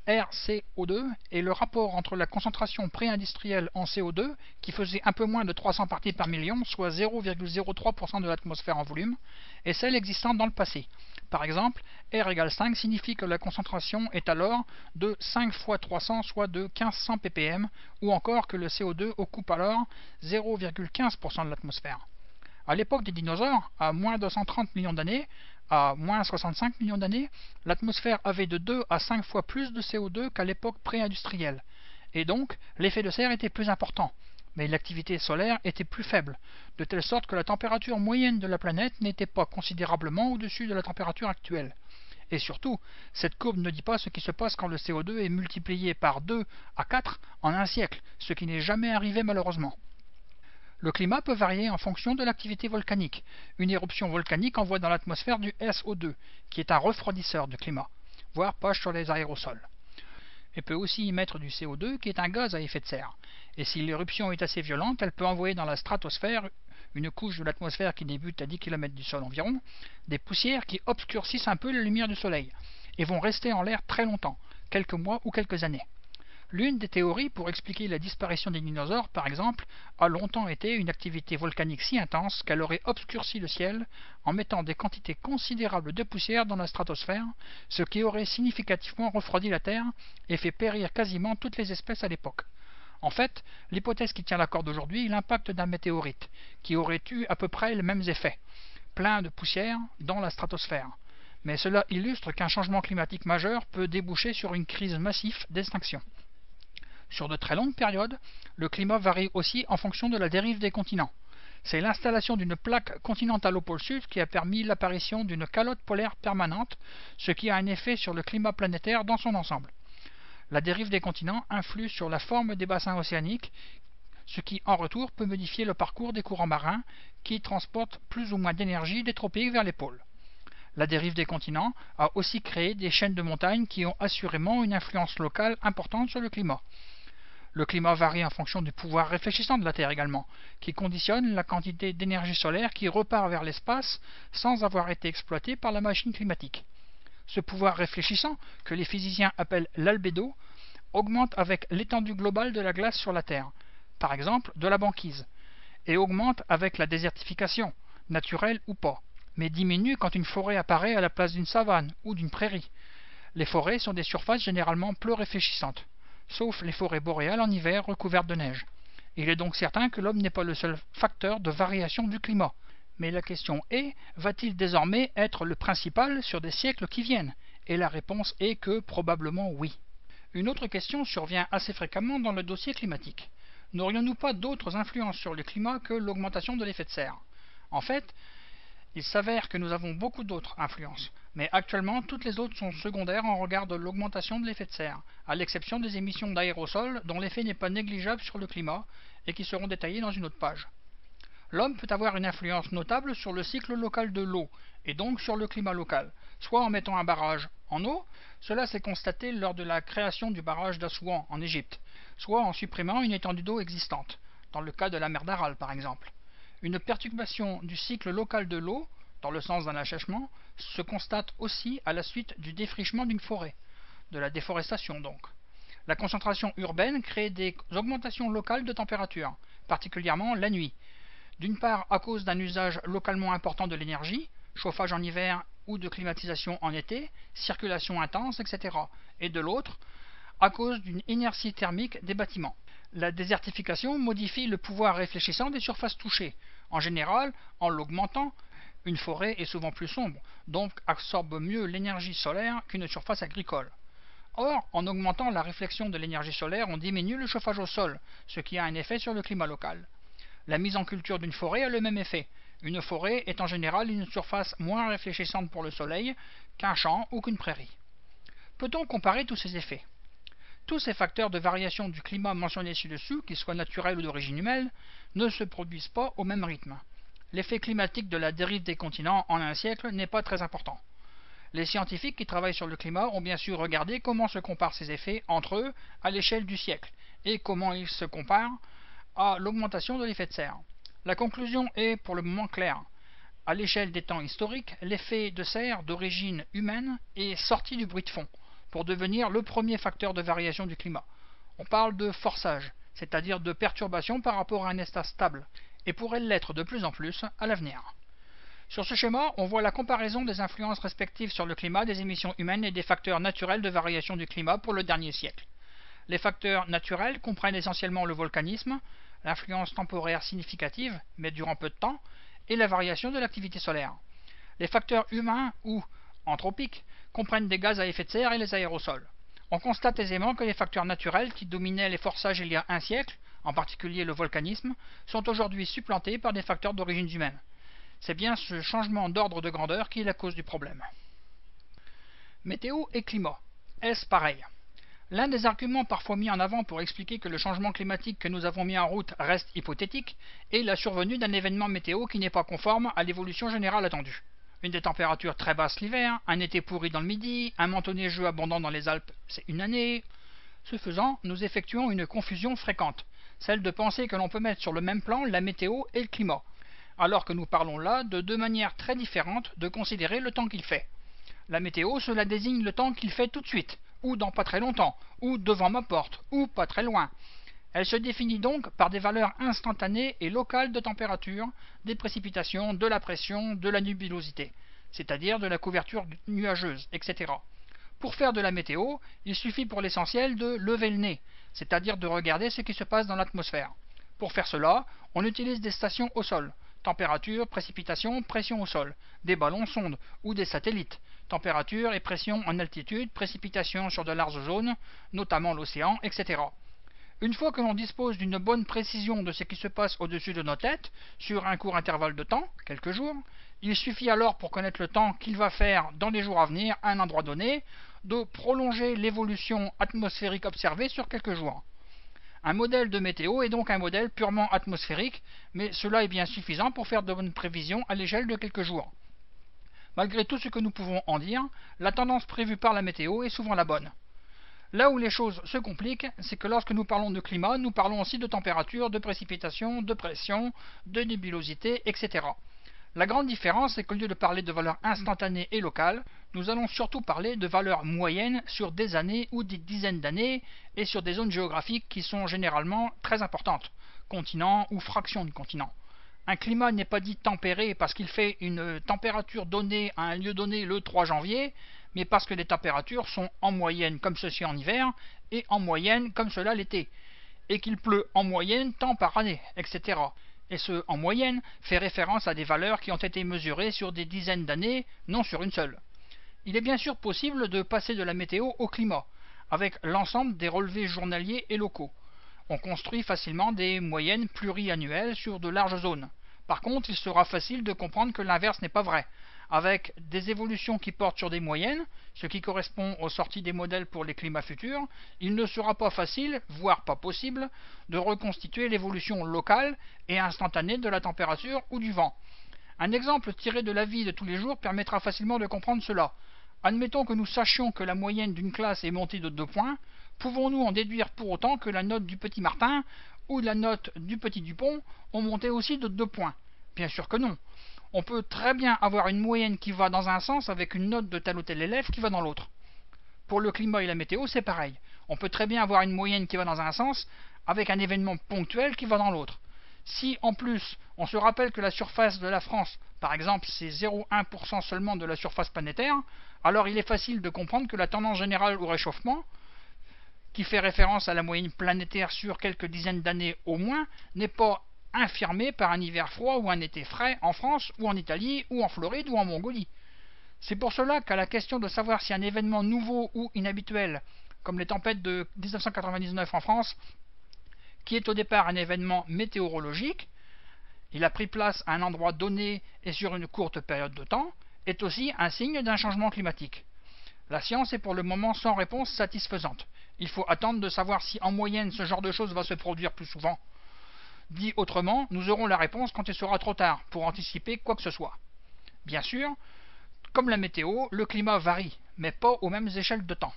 RCO2 est le rapport entre la concentration pré-industrielle en CO2, qui faisait un peu moins de 300 parties par million, soit 0,03% de l'atmosphère en volume, et celle existante dans le passé. Par exemple, R égale 5 signifie que la concentration est alors de 5 fois 300, soit de 1500 ppm, ou encore que le CO2 occupe alors 0,15% de l'atmosphère. À l'époque des dinosaures, à moins 230 millions d'années, à moins 65 millions d'années, l'atmosphère avait de 2 à 5 fois plus de CO2 qu'à l'époque pré-industrielle. Et donc, l'effet de serre était plus important. Mais l'activité solaire était plus faible, de telle sorte que la température moyenne de la planète n'était pas considérablement au-dessus de la température actuelle. Et surtout, cette courbe ne dit pas ce qui se passe quand le CO2 est multiplié par 2 à 4 en un siècle, ce qui n'est jamais arrivé malheureusement. Le climat peut varier en fonction de l'activité volcanique. Une éruption volcanique envoie dans l'atmosphère du SO2, qui est un refroidisseur du climat, voire page sur les aérosols. Elle peut aussi y mettre du CO2, qui est un gaz à effet de serre. Et si l'éruption est assez violente, elle peut envoyer dans la stratosphère, une couche de l'atmosphère qui débute à 10 km du sol environ, des poussières qui obscurcissent un peu la lumière du soleil, et vont rester en l'air très longtemps, quelques mois ou quelques années. L'une des théories pour expliquer la disparition des dinosaures, par exemple, a longtemps été une activité volcanique si intense qu'elle aurait obscurci le ciel en mettant des quantités considérables de poussière dans la stratosphère, ce qui aurait significativement refroidi la Terre et fait périr quasiment toutes les espèces à l'époque. En fait, l'hypothèse qui tient la corde aujourd'hui est l'impact d'un météorite, qui aurait eu à peu près les mêmes effets, plein de poussière dans la stratosphère. Mais cela illustre qu'un changement climatique majeur peut déboucher sur une crise massive d'extinction. Sur de très longues périodes, le climat varie aussi en fonction de la dérive des continents. C'est l'installation d'une plaque continentale au pôle sud qui a permis l'apparition d'une calotte polaire permanente, ce qui a un effet sur le climat planétaire dans son ensemble. La dérive des continents influe sur la forme des bassins océaniques, ce qui en retour peut modifier le parcours des courants marins qui transportent plus ou moins d'énergie des tropiques vers les pôles. La dérive des continents a aussi créé des chaînes de montagnes qui ont assurément une influence locale importante sur le climat. Le climat varie en fonction du pouvoir réfléchissant de la Terre également, qui conditionne la quantité d'énergie solaire qui repart vers l'espace sans avoir été exploitée par la machine climatique. Ce pouvoir réfléchissant, que les physiciens appellent l'albédo, augmente avec l'étendue globale de la glace sur la Terre, par exemple de la banquise, et augmente avec la désertification, naturelle ou pas, mais diminue quand une forêt apparaît à la place d'une savane ou d'une prairie. Les forêts sont des surfaces généralement peu réfléchissantes, sauf les forêts boréales en hiver recouvertes de neige. Il est donc certain que l'homme n'est pas le seul facteur de variation du climat. Mais la question est, va-t-il désormais être le principal sur des siècles qui viennent? Et la réponse est que probablement oui. Une autre question survient assez fréquemment dans le dossier climatique. N'aurions-nous pas d'autres influences sur le climat que l'augmentation de l'effet de serre? En fait, il s'avère que nous avons beaucoup d'autres influences, mais actuellement toutes les autres sont secondaires en regard de l'augmentation de l'effet de serre, à l'exception des émissions d'aérosols dont l'effet n'est pas négligeable sur le climat et qui seront détaillées dans une autre page. L'homme peut avoir une influence notable sur le cycle local de l'eau, et donc sur le climat local, soit en mettant un barrage en eau, cela s'est constaté lors de la création du barrage d'Assouan en Égypte, soit en supprimant une étendue d'eau existante, dans le cas de la mer d'Aral par exemple. Une perturbation du cycle local de l'eau, dans le sens d'un assèchement, se constate aussi à la suite du défrichement d'une forêt, de la déforestation donc. La concentration urbaine crée des augmentations locales de température, particulièrement la nuit. D'une part à cause d'un usage localement important de l'énergie, chauffage en hiver ou de climatisation en été, circulation intense, etc. Et de l'autre, à cause d'une inertie thermique des bâtiments. La désertification modifie le pouvoir réfléchissant des surfaces touchées. En général, en l'augmentant, une forêt est souvent plus sombre, donc absorbe mieux l'énergie solaire qu'une surface agricole. Or, en augmentant la réflexion de l'énergie solaire, on diminue le chauffage au sol, ce qui a un effet sur le climat local. La mise en culture d'une forêt a le même effet. Une forêt est en général une surface moins réfléchissante pour le soleil qu'un champ ou qu'une prairie. Peut-on comparer tous ces effets? Tous ces facteurs de variation du climat mentionnés ci-dessus, qu'ils soient naturels ou d'origine humaine, ne se produisent pas au même rythme. L'effet climatique de la dérive des continents en un siècle n'est pas très important. Les scientifiques qui travaillent sur le climat ont bien sûr regardé comment se comparent ces effets entre eux à l'échelle du siècle, et comment ils se comparent à l'augmentation de l'effet de serre. La conclusion est pour le moment claire. À l'échelle des temps historiques, l'effet de serre d'origine humaine est sorti du bruit de fond, pour devenir le premier facteur de variation du climat. On parle de forçage, c'est-à-dire de perturbation par rapport à un état stable, et pourrait l'être de plus en plus à l'avenir. Sur ce schéma, on voit la comparaison des influences respectives sur le climat des émissions humaines et des facteurs naturels de variation du climat pour le dernier siècle. Les facteurs naturels comprennent essentiellement le volcanisme, l'influence temporaire significative, mais durant peu de temps, et la variation de l'activité solaire. Les facteurs humains ou anthropiques comprennent des gaz à effet de serre et les aérosols. On constate aisément que les facteurs naturels qui dominaient les forçages il y a un siècle, en particulier le volcanisme, sont aujourd'hui supplantés par des facteurs d'origine humaine. C'est bien ce changement d'ordre de grandeur qui est la cause du problème. Météo et climat. Est-ce pareil ? L'un des arguments parfois mis en avant pour expliquer que le changement climatique que nous avons mis en route reste hypothétique est la survenue d'un événement météo qui n'est pas conforme à l'évolution générale attendue. Une des températures très basses l'hiver, un été pourri dans le midi, un manteau neigeux abondant dans les Alpes, c'est une année. Ce faisant, nous effectuons une confusion fréquente, celle de penser que l'on peut mettre sur le même plan la météo et le climat, alors que nous parlons là de deux manières très différentes de considérer le temps qu'il fait. La météo, cela désigne le temps qu'il fait tout de suite, ou dans pas très longtemps, ou devant ma porte, ou pas très loin. Elle se définit donc par des valeurs instantanées et locales de température, des précipitations, de la pression, de la nubulosité, c'est-à-dire de la couverture nuageuse, etc. Pour faire de la météo, il suffit pour l'essentiel de lever le nez, c'est-à-dire de regarder ce qui se passe dans l'atmosphère. Pour faire cela, on utilise des stations au sol, température, précipitation, pression au sol, des ballons sondes ou des satellites, température et pression en altitude, précipitation sur de larges zones, notamment l'océan, etc. Une fois que l'on dispose d'une bonne précision de ce qui se passe au-dessus de nos têtes, sur un court intervalle de temps, quelques jours, il suffit alors pour connaître le temps qu'il va faire dans les jours à venir à un endroit donné, de prolonger l'évolution atmosphérique observée sur quelques jours. Un modèle de météo est donc un modèle purement atmosphérique, mais cela est bien suffisant pour faire de bonnes prévisions à l'échelle de quelques jours. Malgré tout ce que nous pouvons en dire, la tendance prévue par la météo est souvent la bonne. Là où les choses se compliquent, c'est que lorsque nous parlons de climat, nous parlons aussi de température, de précipitation, de pression, de nébulosité, etc. La grande différence, c'est qu'au lieu de parler de valeurs instantanées et locales, nous allons surtout parler de valeurs moyennes sur des années ou des dizaines d'années et sur des zones géographiques qui sont généralement très importantes, continents ou fractions de continents. Un climat n'est pas dit tempéré parce qu'il fait une température donnée à un lieu donné le 3 janvier, mais parce que les températures sont en moyenne comme ceci en hiver et en moyenne comme cela l'été, et qu'il pleut en moyenne tant par année, etc. Et ce en moyenne fait référence à des valeurs qui ont été mesurées sur des dizaines d'années, non sur une seule. Il est bien sûr possible de passer de la météo au climat, avec l'ensemble des relevés journaliers et locaux. On construit facilement des moyennes pluriannuelles sur de larges zones. Par contre, il sera facile de comprendre que l'inverse n'est pas vrai. Avec des évolutions qui portent sur des moyennes, ce qui correspond aux sorties des modèles pour les climats futurs, il ne sera pas facile, voire pas possible, de reconstituer l'évolution locale et instantanée de la température ou du vent. Un exemple tiré de la vie de tous les jours permettra facilement de comprendre cela. Admettons que nous sachions que la moyenne d'une classe est montée de 2 points, pouvons-nous en déduire pour autant que la note du petit Martin ou la note du petit Dupont ont monté aussi de 2 points? Bien sûr que non. On peut très bien avoir une moyenne qui va dans un sens avec une note de tel ou tel élève qui va dans l'autre. Pour le climat et la météo, c'est pareil. On peut très bien avoir une moyenne qui va dans un sens avec un événement ponctuel qui va dans l'autre. Si en plus on se rappelle que la surface de la France, par exemple, c'est 0,1% seulement de la surface planétaire, alors il est facile de comprendre que la tendance générale au réchauffement, qui fait référence à la moyenne planétaire sur quelques dizaines d'années au moins, n'est pas infirmée par un hiver froid ou un été frais en France ou en Italie ou en Floride ou en Mongolie. C'est pour cela qu'à la question de savoir si un événement nouveau ou inhabituel, comme les tempêtes de 1999 en France, qui est au départ un événement météorologique, il a pris place à un endroit donné et sur une courte période de temps, est aussi un signe d'un changement climatique. La science est pour le moment sans réponse satisfaisante. Il faut attendre de savoir si en moyenne ce genre de choses va se produire plus souvent. Dit autrement, nous aurons la réponse quand il sera trop tard pour anticiper quoi que ce soit. Bien sûr, comme la météo, le climat varie, mais pas aux mêmes échelles de temps.